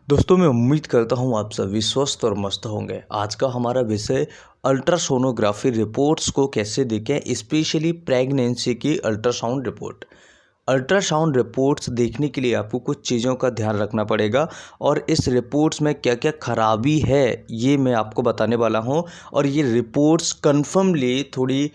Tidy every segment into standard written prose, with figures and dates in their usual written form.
दोस्तों मैं उम्मीद करता हूँ आप सभी स्वस्थ और मस्त होंगे। आज का हमारा विषय अल्ट्रासोनोग्राफी रिपोर्ट्स को कैसे देखें, स्पेशली प्रेगनेंसी की अल्ट्रासाउंड रिपोर्ट। अल्ट्रासाउंड रिपोर्ट्स देखने के लिए आपको कुछ चीज़ों का ध्यान रखना पड़ेगा और इस रिपोर्ट्स में क्या क्या खराबी है ये मैं आपको बताने वाला हूँ। और ये रिपोर्ट्स कन्फर्मली थोड़ी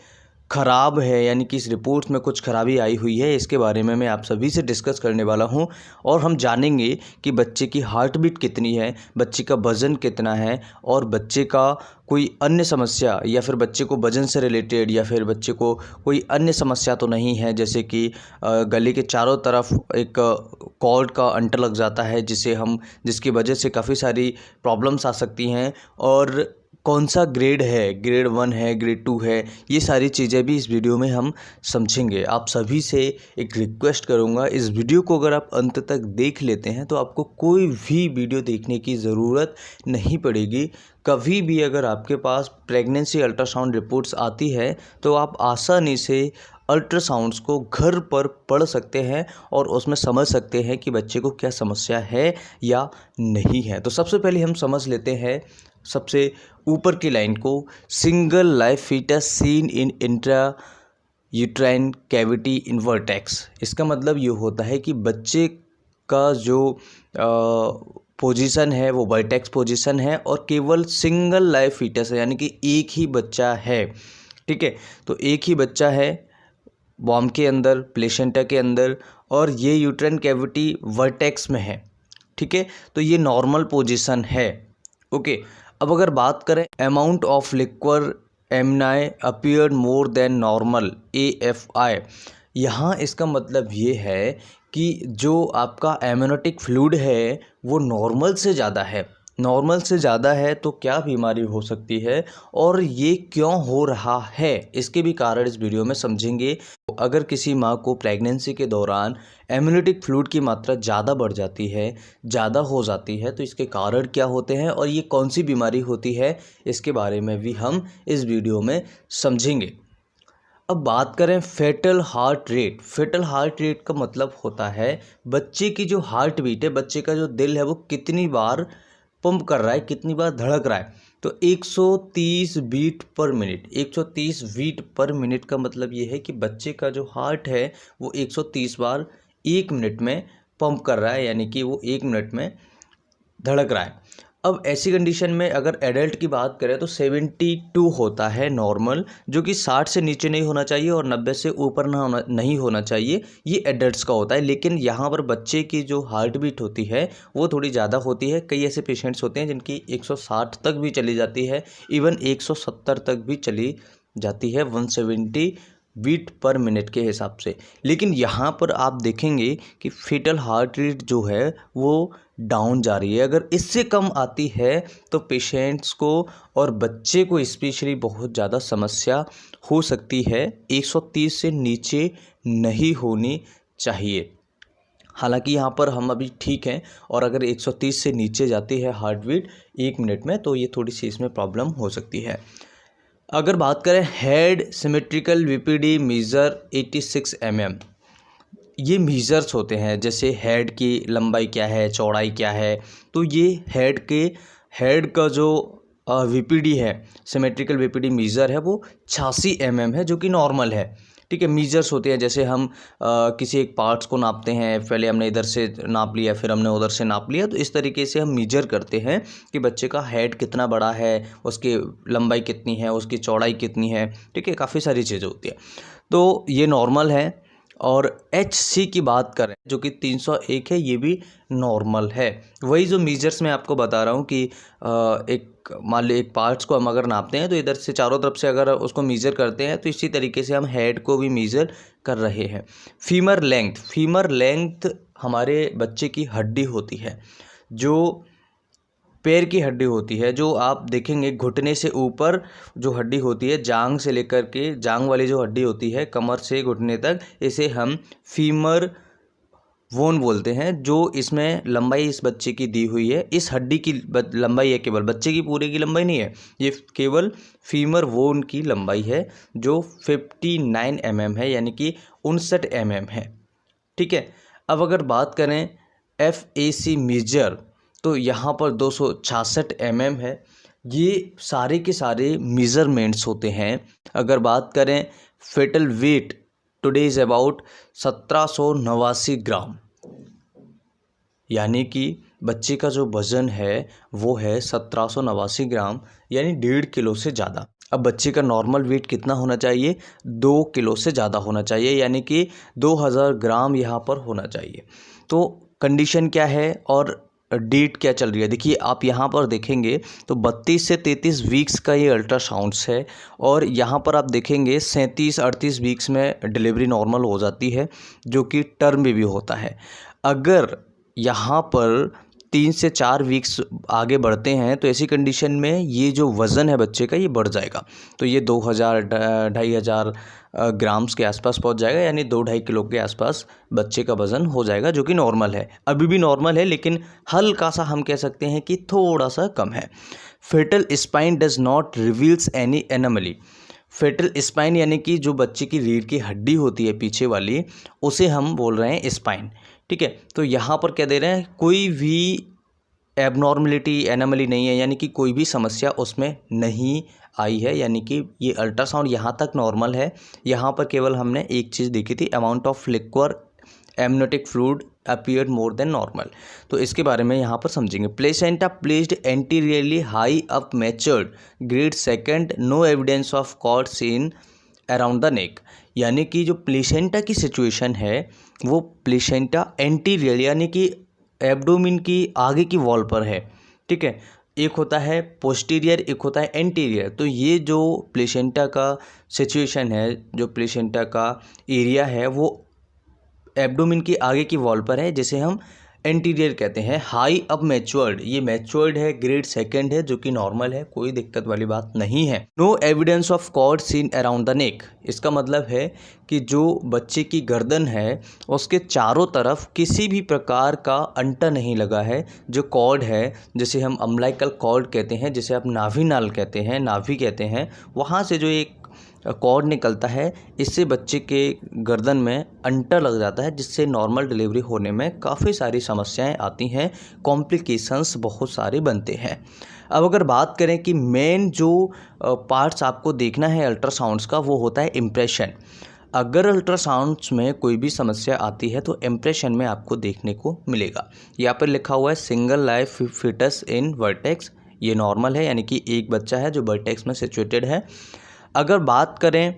ख़राब है, यानी कि इस रिपोर्ट में कुछ खराबी आई हुई है, इसके बारे में मैं आप सभी से डिस्कस करने वाला हूं। और हम जानेंगे कि बच्चे की हार्ट बीट कितनी है, बच्चे का वज़न कितना है, और बच्चे का कोई अन्य समस्या या फिर बच्चे को वज़न से रिलेटेड या फिर बच्चे को कोई अन्य समस्या तो नहीं है, जैसे कि गले के चारों तरफ एक कॉर्ड का अंटर लग जाता है जिसकी वजह से काफ़ी सारी प्रॉब्लम्स आ सकती हैं। और कौन सा ग्रेड है, ग्रेड 1 है, ग्रेड 2 है, ये सारी चीज़ें भी इस वीडियो में हम समझेंगे। आप सभी से एक रिक्वेस्ट करूँगा, इस वीडियो को अगर आप अंत तक देख लेते हैं तो आपको कोई भी वीडियो देखने की ज़रूरत नहीं पड़ेगी। कभी भी अगर आपके पास प्रेगनेंसी अल्ट्रासाउंड रिपोर्ट्स आती है तो आप आसानी से अल्ट्रासाउंड्स को घर पर पढ़ सकते हैं और उसमें समझ सकते हैं कि बच्चे को क्या समस्या है या नहीं है। तो सबसे पहले हम समझ लेते हैं सबसे ऊपर की लाइन को, single life foetus seen in intra uterine cavity in vertex. इसका मतलब ये होता है कि बच्चे का जो पोजीशन है वो वर्टेक्स पोजीशन है और केवल सिंगल लाइफ फीटस है, यानी कि एक ही बच्चा है। ठीक है, तो एक ही बच्चा है वॉम के अंदर, प्लेसेंटा के अंदर, और ये यूट्राइन कैविटी वर्टेक्स में है। ठीक है, तो ये नॉर्मल पोजीशन है। ओके, अब अगर बात करें amount of liquor amnii appeared more than normal AFI, यहाँ इसका मतलब ये है कि जो आपका एमनोटिक फ्लूइड है वो नॉर्मल से ज़्यादा है। नॉर्मल से ज़्यादा है तो क्या बीमारी हो सकती है और ये क्यों हो रहा है, इसके भी कारण इस वीडियो में समझेंगे। अगर किसी माँ को प्रेगनेंसी के दौरान एमनियोटिक फ्लूइड की मात्रा ज़्यादा बढ़ जाती है, ज़्यादा हो जाती है, तो इसके कारण क्या होते हैं और ये कौन सी बीमारी होती है, इसके बारे में भी हम इस वीडियो में समझेंगे। अब बात करें foetal heart rate. Foetal heart rate का मतलब होता है बच्चे की जो हार्ट बीट है, बच्चे का जो दिल है वो कितनी बार पंप कर रहा है, कितनी बार धड़क रहा है। तो 130 बीट पर मिनट, 130 बीट पर मिनट का मतलब ये है कि बच्चे का जो हार्ट है वो 130 बार 1 मिनट में पंप कर रहा है, यानी कि वो 1 मिनट में धड़क रहा है। अब ऐसी कंडीशन में अगर एडल्ट की बात करें तो 72 होता है नॉर्मल, जो कि 60 से नीचे नहीं होना चाहिए और 90 से ऊपर नहीं होना चाहिए। ये एडल्ट्स का होता है, लेकिन यहाँ पर बच्चे की जो हार्ट बीट होती है वो थोड़ी ज़्यादा होती है। कई ऐसे पेशेंट्स होते हैं जिनकी 160 तक भी चली जाती है, इवन 170 तक भी चली जाती है 170 बीट पर मिनट के हिसाब से। लेकिन यहाँ पर आप देखेंगे कि फेटल हार्ट रेट जो है वो डाउन जा रही है। अगर इससे कम आती है तो पेशेंट्स को और बच्चे को स्पेशली बहुत ज़्यादा समस्या हो सकती है। 130 से नीचे नहीं होनी चाहिए। हालांकि यहाँ पर हम अभी ठीक हैं, और अगर 130 से नीचे जाती है हार्ट बीट 1 मिनट में तो ये थोड़ी सी इसमें प्रॉब्लम हो सकती है। अगर बात करें head symmetrical VPD measure 86 mm, ये मीज़र्स होते हैं, जैसे हेड की लंबाई क्या है, चौड़ाई क्या है। तो ये हेड का जो VPD है, सिमेट्रिकल VPD मीज़र है, वो 86 mm है, जो कि नॉर्मल है। ठीक है, मीज़र्स होते हैं जैसे हम किसी एक पार्ट्स को नापते हैं, पहले हमने इधर से नाप लिया फिर हमने उधर से नाप लिया, तो इस तरीके से हम मीजर करते हैं कि बच्चे का हेड कितना बड़ा है, उसकी लंबाई कितनी है, उसकी चौड़ाई कितनी है। ठीक है, काफ़ी सारी चीज़ें होती है, तो ये नॉर्मल है। और HC की बात करें जो कि 301 है, ये भी नॉर्मल है। वही जो मीजर्स मैं आपको बता रहा हूँ कि एक मान लो एक पार्ट्स को हम अगर नापते हैं तो इधर से चारों तरफ से अगर उसको मीज़र करते हैं तो इसी तरीके से हम हेड को भी मीज़र कर रहे हैं। फीमर लेंथ हमारे बच्चे की हड्डी होती है, जो पैर की हड्डी होती है, जो आप देखेंगे घुटने से ऊपर जो हड्डी होती है, जांग से लेकर के जांग वाली जो हड्डी होती है कमर से घुटने तक, इसे हम फीमर वोन बोलते हैं। जो इसमें लंबाई इस बच्चे की दी हुई है, इस हड्डी की लंबाई है, केवल बच्चे की पूरे की लंबाई नहीं है, ये केवल फीमर वोन की लंबाई है जो 59 mm है, यानी कि 59 mm है। ठीक है, अब अगर बात करें FAC मीजर, तो यहाँ पर 266 mm है। ये सारे के सारे मेज़रमेंट्स होते हैं। अगर बात करें foetal weight today is about 1789 gram, यानी कि बच्चे का जो वज़न है वो है 1789 ग्राम, यानी 1.5 किलो से ज़्यादा। अब बच्चे का नॉर्मल वेट कितना होना चाहिए? 2 किलो से ज़्यादा होना चाहिए, यानी कि 2000 ग्राम यहाँ पर होना चाहिए। तो कंडीशन क्या है और डेट क्या चल रही है? देखिए आप यहाँ पर देखेंगे तो 32 से 33 वीक्स का ये अल्ट्रासाउंड्स है, और यहाँ पर आप देखेंगे 37-38 वीक्स में डिलीवरी नॉर्मल हो जाती है, जो कि टर्म में भी होता है। अगर यहाँ पर 3 से 4 वीक्स आगे बढ़ते हैं तो ऐसी कंडीशन में ये जो वज़न है बच्चे का ये बढ़ जाएगा, तो ये 2000-2500 ग्राम्स के आसपास पहुंच जाएगा, यानी 2-2.5 किलो के आसपास बच्चे का वज़न हो जाएगा, जो कि नॉर्मल है। अभी भी नॉर्मल है, लेकिन हल्का सा हम कह सकते हैं कि थोड़ा सा कम है। Foetal spine does not reveals any anomaly. Foetal spine यानी कि जो बच्चे की रीढ़ की हड्डी होती है पीछे वाली, उसे हम बोल रहे हैं स्पाइन, ठीक है। तो यहाँ पर क्या दे रहे हैं, कोई भी एबनॉर्मलिटी एनोमली नहीं है, यानी कि कोई भी समस्या उसमें नहीं आई है, यानी कि ये अल्ट्रासाउंड यहाँ तक नॉर्मल है। यहाँ पर केवल हमने एक चीज़ देखी थी, amount of liquid amniotic fluid appeared more than normal. तो इसके बारे में यहाँ पर समझेंगे। Placenta placed anteriorly high up matured grade second, no evidence of cord seen around the neck. यानी कि जो प्लेसेंटा की सिचुएशन है वो प्लेसेंटा एंटीरियर यानी कि एब्डोमिन की आगे की वॉल पर है, ठीक है। एक होता है पोस्टीरियर, एक होता है एंटीरियर। तो ये जो प्लेसेंटा का सिचुएशन है, जो प्लेसेंटा का एरिया है, वो एब्डोमिन की आगे की वॉल पर है, जिसे हम एंटीरियर कहते हैं। हाई अप मैच्योर्ड, ये मैच्योर्ड है, ग्रेड सेकंड है, जो कि नॉर्मल है, कोई दिक्कत वाली बात नहीं है। No evidence of cord seen around the neck. इसका मतलब है कि जो बच्चे की गर्दन है उसके चारों तरफ किसी भी प्रकार का अंटा नहीं लगा है। जो कॉर्ड है, जिसे हम अम्बिलिकल कॉर्ड कहते हैं, जिसे आप नाभि नाल कहते हैं, नाभि कहते हैं, वहाँ से जो एक कॉर्ड निकलता है, इससे बच्चे के गर्दन में अंटर लग जाता है, जिससे नॉर्मल डिलीवरी होने में काफ़ी सारी समस्याएं आती हैं, कॉम्प्लिकेशंस बहुत सारे बनते हैं। अब अगर बात करें कि मेन जो पार्ट्स आपको देखना है अल्ट्रासाउंड्स का, वो होता है इम्प्रेशन। अगर अल्ट्रासाउंड्स में कोई भी समस्या आती है तो इम्प्रेशन में आपको देखने को मिलेगा। यहाँ पर लिखा हुआ है सिंगल लाइफ फिटस इन वर्टेक्स, ये नॉर्मल है, यानी कि एक बच्चा है जो वर्टेक्स में सिचुएटेड है। अगर बात करें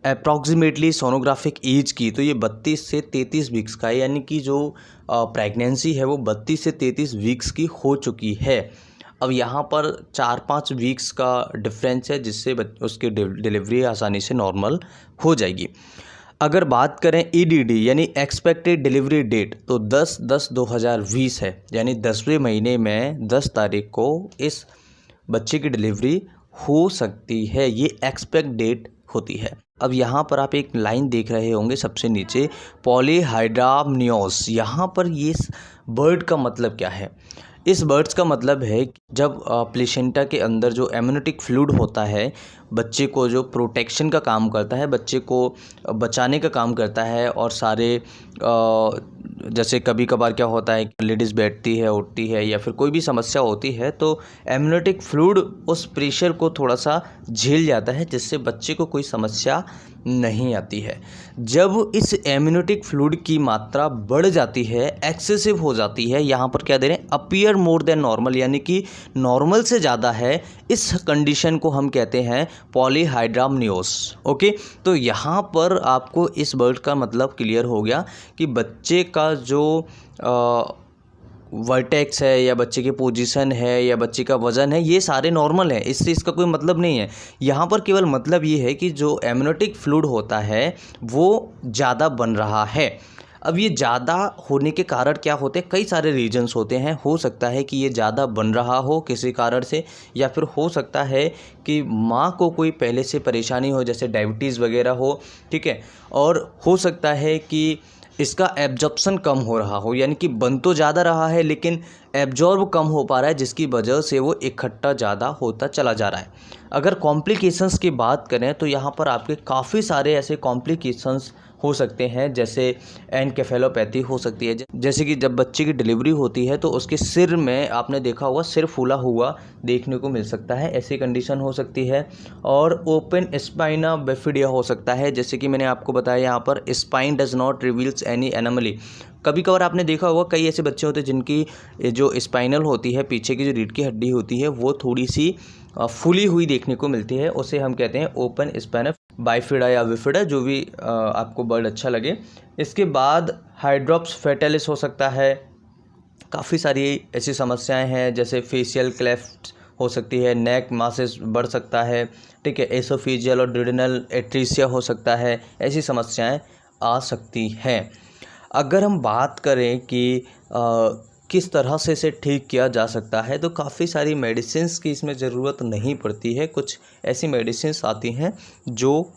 अप्रॉक्सीमेटली सोनोग्राफिक एज की, तो ये 32 से 33 वीक्स का है, यानी कि जो प्रेगनेंसी है वो 32 से 33 वीक्स की हो चुकी है। अब यहाँ पर 4-5 वीक्स का डिफरेंस है, जिससे उसकी डिलीवरी आसानी से नॉर्मल हो जाएगी। अगर बात करें EDD यानी एक्सपेक्टेड डिलीवरी डेट, तो 10/10/2020 है, यानी 10वें महीने में 10 तारीख को इस बच्चे की डिलीवरी हो सकती है। ये एक्सपेक्ट डेट होती है। अब यहाँ पर आप एक लाइन देख रहे होंगे सबसे नीचे, पॉलीहाइड्रामनियोस। यहाँ पर ये वर्ड का मतलब क्या है? इस वर्ड्स का मतलब है जब प्लेसेंटा के अंदर जो एमनियोटिक फ्लूइड होता है, बच्चे को जो प्रोटेक्शन का काम करता है, बच्चे को बचाने का काम करता है, और सारे जैसे कभी कभार क्या होता है, लेडीज़ बैठती है, उठती है, या फिर कोई भी समस्या होती है, तो एमनियोटिक फ्लूइड उस प्रेशर को थोड़ा सा झेल जाता है, जिससे बच्चे को कोई समस्या नहीं आती है। जब इस एमनियोटिक फ्लूइड की मात्रा बढ़ जाती है, एक्सेसिव हो जाती है, यहाँ पर क्या दे रहे हैं, अपीयर मोर देन नॉर्मल, यानी कि नॉर्मल से ज़्यादा है, इस कंडीशन को हम कहते हैं पॉलीहाइड्रामनियोस। ओके, तो यहाँ पर आपको इस वर्ड का मतलब क्लियर हो गया कि बच्चे का जो वर्टेक्स है, या बच्चे की पोजीशन है, या बच्चे का वज़न है, ये सारे नॉर्मल है। इससे इसका कोई मतलब नहीं है। यहाँ पर केवल मतलब ये है कि जो एमनियोटिक फ्लूइड होता है वो ज़्यादा बन रहा है। अब ये ज़्यादा होने के कारण क्या होते हैं, कई सारे रीजंस होते हैं। हो सकता है कि ये ज़्यादा बन रहा हो किसी कारण से, या फिर हो सकता है कि माँ को कोई पहले से परेशानी हो, जैसे डायबिटीज़ वगैरह हो, ठीक है। और हो सकता है कि इसका एब्जॉर्प्शन कम हो रहा हो, यानी कि बन तो ज़्यादा रहा है लेकिन एब्जॉर्ब कम हो पा रहा है, जिसकी वजह से वो इकट्ठा ज़्यादा होता चला जा रहा है। अगर कॉम्प्लिकेशंस की बात करें तो यहाँ पर आपके काफ़ी सारे ऐसे कॉम्प्लिकेशंस हो सकते हैं, जैसे एनकेफेलोपैथी हो सकती है। जैसे कि जब बच्चे की डिलीवरी होती है तो उसके सिर में आपने देखा होगा सिर फूला हुआ देखने को मिल सकता है, ऐसी कंडीशन हो सकती है। और ओपन स्पाइना बिफिडिया हो सकता है, जैसे कि मैंने आपको बताया यहाँ पर spine does not reveals any anomaly. कभी कभार आपने देखा होगा कई ऐसे बच्चे होते हैं जिनकी जो स्पाइनल होती है, पीछे की जो रीढ़ की हड्डी होती है, वो थोड़ी सी फूली हुई देखने को मिलती है, उसे हम कहते हैं ओपन स्पाइना बाइफिडा या विफिडा, जो भी आपको वर्ड अच्छा लगे। इसके बाद हाइड्रोप्स फेटालिस हो सकता है। काफ़ी सारी ऐसी समस्याएं हैं, जैसे फेशियल क्लेफ्ट हो सकती है, नेक मासेस बढ़ सकता है, ठीक है, एसोफेजियल और ड्यूडेनल एट्रीसिया हो सकता है, ऐसी समस्याएं आ सकती हैं। अगर हम बात करें कि किस तरह से इसे ठीक किया जा सकता है, तो काफ़ी सारी मेडिसिन्स की इसमें ज़रूरत नहीं पड़ती है। कुछ ऐसी मेडिसिन्स आती हैं जो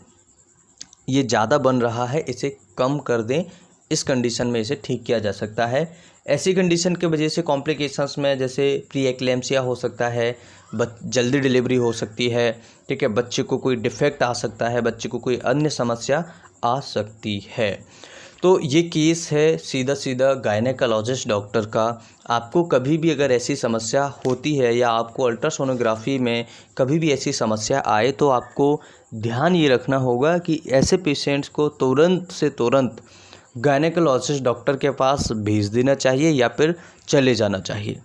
ये ज़्यादा बन रहा है इसे कम कर दें, इस कंडीशन में इसे ठीक किया जा सकता है। ऐसी कंडीशन की वजह से कॉम्प्लिकेशंस में जैसे प्री एक्लेम्सिया हो सकता है, जल्दी डिलीवरी हो सकती है, ठीक है, बच्चे को कोई डिफेक्ट आ सकता है, बच्चे को कोई अन्य समस्या आ सकती है। तो ये केस है सीधा सीधा गायनेकोलॉजिस्ट डॉक्टर का। आपको कभी भी अगर ऐसी समस्या होती है या आपको अल्ट्रासोनोग्राफी में कभी भी ऐसी समस्या आए, तो आपको ध्यान ये रखना होगा कि ऐसे पेशेंट्स को तुरंत से तुरंत गायनेकोलॉजिस्ट डॉक्टर के पास भेज देना चाहिए या फिर चले जाना चाहिए।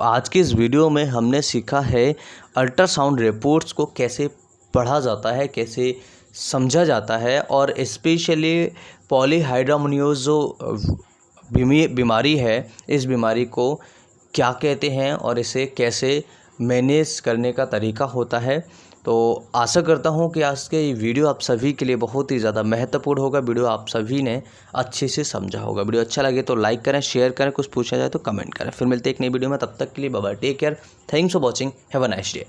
आज की इस वीडियो में हमने सीखा है अल्ट्रासाउंड रिपोर्ट्स को कैसे पढ़ा जाता है, कैसे समझा जाता है, और स्पेशली पॉलीहाइड्रोमोनियोज जो बीमारी है, इस बीमारी को क्या कहते हैं और इसे कैसे मैनेज करने का तरीका होता है। तो आशा करता हूँ कि आज के ये वीडियो आप सभी के लिए बहुत ही ज़्यादा महत्वपूर्ण होगा, वीडियो आप सभी ने अच्छे से समझा होगा। वीडियो अच्छा लगे तो लाइक करें, शेयर करें, कुछ पूछा जाए तो कमेंट करें। फिर मिलते हैं एक नई वीडियो में, तब तक के लिए bye bye, take care, thanks for watching, have a nice day.